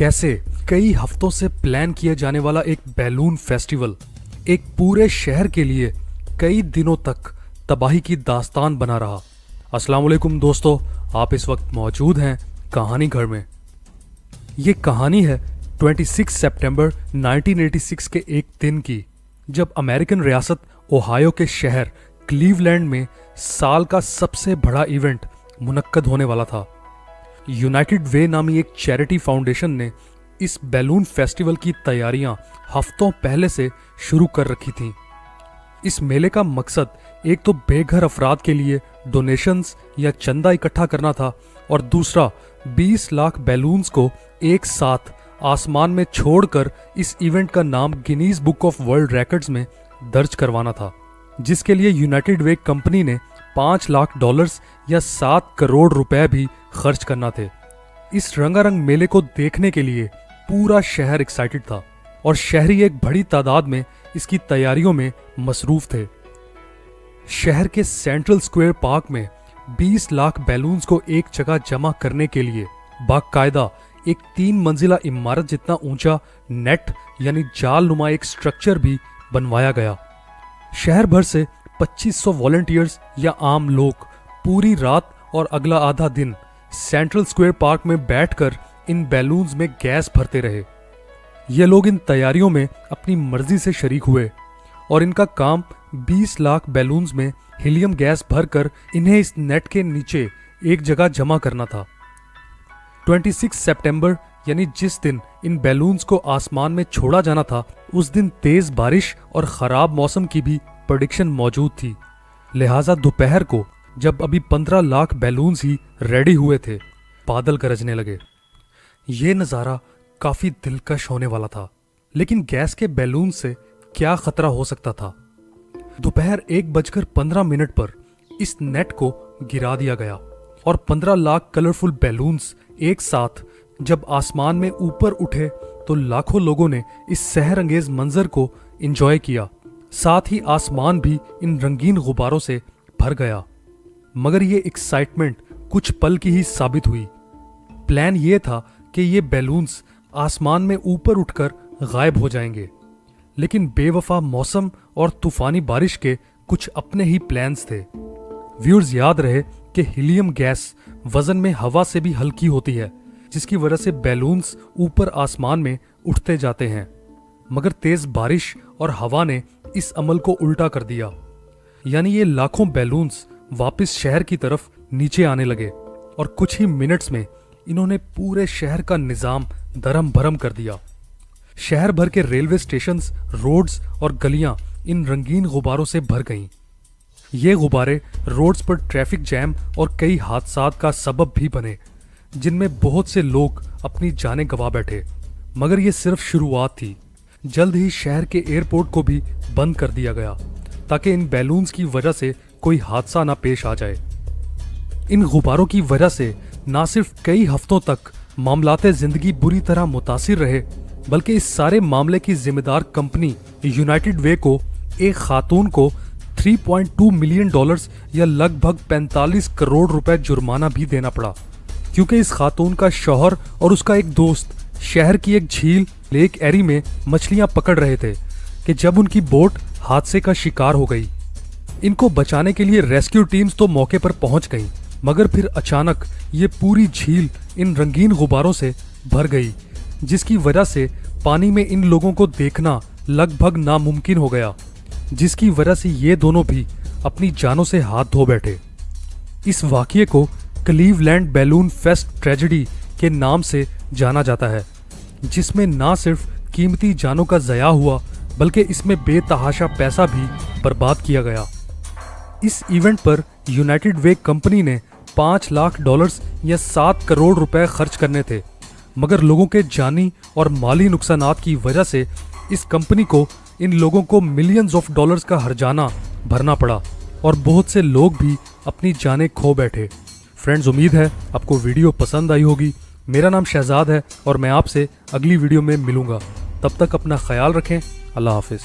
कैसे कई हफ्तों से प्लान किया जाने वाला एक बैलून फेस्टिवल एक पूरे शहर के लिए कई दिनों तक तबाही की दास्तान बना रहा। अस्सलाम वालेकुम दोस्तों, आप इस वक्त मौजूद हैं कहानी घर में। ये कहानी है 26 सितंबर 1986 के एक दिन की, जब अमेरिकन रियासत ओहायो के शहर क्लीवलैंड में साल का सबसे बड़ा इवेंट मुनक्कद होने वाला था। यूनाइटेड वे नामी एक चैरिटी फाउंडेशन ने इस बैलून फेस्टिवल की तैयारियां हफ्तों पहले से शुरू कर रखी थीं। इस मेले का मकसद एक तो बेघर अफराद के लिए डोनेशंस या चंदा इकट्ठा करना था, और दूसरा 20 लाख बैलून्स को एक साथ आसमान में छोड़कर इस इवेंट का नाम Guinness book of world records में दर्ज करवाना था, जिसके लिए यूनाइटेड वे कंपनी ने $5 लाख या 7 करोड़ रुपए भी खर्च करना थे। इस रंगारंग मेले को देखने के लिए पूरा शहर एक्साइटेड था और शहरी एक बड़ी तादाद में इसकी तैयारियों में मसरूफ थे। शहर के सेंट्रल स्क्वायर पार्क में 20 लाख बैलून्स को एक जगह जमा करने के लिए बाकायदा एक 3 मंजिला इमारत जितना ऊंचा नेट यानी जाल नुमा एक स्ट्रक्चर भी बनवाया गया। शहर भर से 2500 वॉलंटियर्स या आम लोग पूरी रात और अगला आधा दिन सेंट्रल स्क्वायर पार्क में बैठकर इन बैलून्स में गैस भरते रहे। ये लोग इन तैयारियों में अपनी मर्जी से शरीक हुए और इनका काम 20 लाख बैलून्स में हीलियम गैस भरकर इन्हें इस नेट के नीचे एक जगह जमा करना था। 26 सितंबर यानी जिस दिन इन बैलून्स को आसमान में छोड़ा जाना था, उस दिन तेज बारिश और खराब मौसम की भी प्रेडिक्शन मौजूद थी। लिहाजा दोपहर को जब अभी 15 लाख बैलून्स ही रेडी हुए थे, बादल गरजने लगे। ये नज़ारा काफी दिलकश होने वाला था, लेकिन गैस के बैलून से क्या खतरा हो सकता था। दोपहर 1:15 पर इस नेट को गिरा दिया गया और 15 लाख कलरफुल बैलून्स एक साथ जब आसमान में ऊपर उठे तो लाखों लोगों ने इस सहरंगेज मंजर को एंजॉय किया। साथ ही आसमान भी इन रंगीन गुब्बारों से भर गया। मगर ये एक्साइटमेंट कुछ पल की ही साबित हुई। प्लान ये था कि ये बैलून्स आसमान में ऊपर उठकर गायब हो जाएंगे, लेकिन बेवफा मौसम और तूफानी बारिश के कुछ अपने ही प्लान्स थे। व्यूअर्स, याद रहे कि हीलियम गैस वजन में हवा से भी हल्की होती है, जिसकी वजह से बैलून्स ऊपर आसमान में उठते जाते हैं। मगर तेज बारिश और हवा ने इस अमल को उल्टा कर दिया, यानी ये लाखों बैलून्स वापस शहर की तरफ नीचे आने लगे और कुछ ही मिनट्स में इन्होंने पूरे शहर का निजाम दरम भरम कर दिया। शहर भर के रेलवे स्टेशंस, रोड्स और गलियां इन रंगीन गुब्बारों से भर गईं। ये गुब्बारे रोड्स पर ट्रैफिक जैम और कई हादसात का सबब भी बने, जिनमें बहुत से लोग अपनी जानें गंवा बैठे। मगर ये सिर्फ शुरुआत थी। जल्द ही शहर के एयरपोर्ट को भी बंद कर दिया गया, ताकि इन बैलून्स की वजह से कोई हादसा ना पेश आ जाए। इन गुब्बारों की वजह से ना सिर्फ कई हफ्तों तक मामलाते जिंदगी बुरी तरह मुतासिर रहे, बल्कि इस सारे मामले की जिम्मेदार कंपनी यूनाइटेड वे को एक खातून को $3.2 मिलियन या लगभग 45 करोड़ रुपए जुर्माना भी देना पड़ा, क्योंकि इस खातून का शौहर और उसका एक दोस्त शहर की एक झील लेक एरी में मछलियां पकड़ रहे थे कि जब उनकी बोट हादसे का शिकार हो गई। इनको बचाने के लिए रेस्क्यू टीम्स तो मौके पर पहुंच गईं, मगर फिर अचानक ये पूरी झील इन रंगीन गुब्बारों से भर गई, जिसकी वजह से पानी में इन लोगों को देखना लगभग नामुमकिन हो गया, जिसकी वजह से ये दोनों भी अपनी जानों से हाथ धो बैठे। इस वाकये को क्लीवलैंड बैलून फेस्ट ट्रेजेडी के नाम से जाना जाता है, जिसमें ना सिर्फ कीमती जानों का ज़या हुआ, बल्कि इसमें बेतहाशा पैसा भी बर्बाद किया गया। इस इवेंट पर यूनाइटेड वे कंपनी ने $5 लाख या 7 करोड़ रुपए खर्च करने थे, मगर लोगों के जानी और माली नुकसानात की वजह से इस कंपनी को इन लोगों को मिलियंस ऑफ डॉलर्स का हर्जाना भरना पड़ा और बहुत से लोग भी अपनी जानें खो बैठे। फ्रेंड्स, उम्मीद है आपको वीडियो पसंद आई होगी। मेरा नाम शहजाद है और मैं आपसे अगली वीडियो में मिलूंगा। तब तक अपना ख्याल रखें। अल्लाह हाफिज़।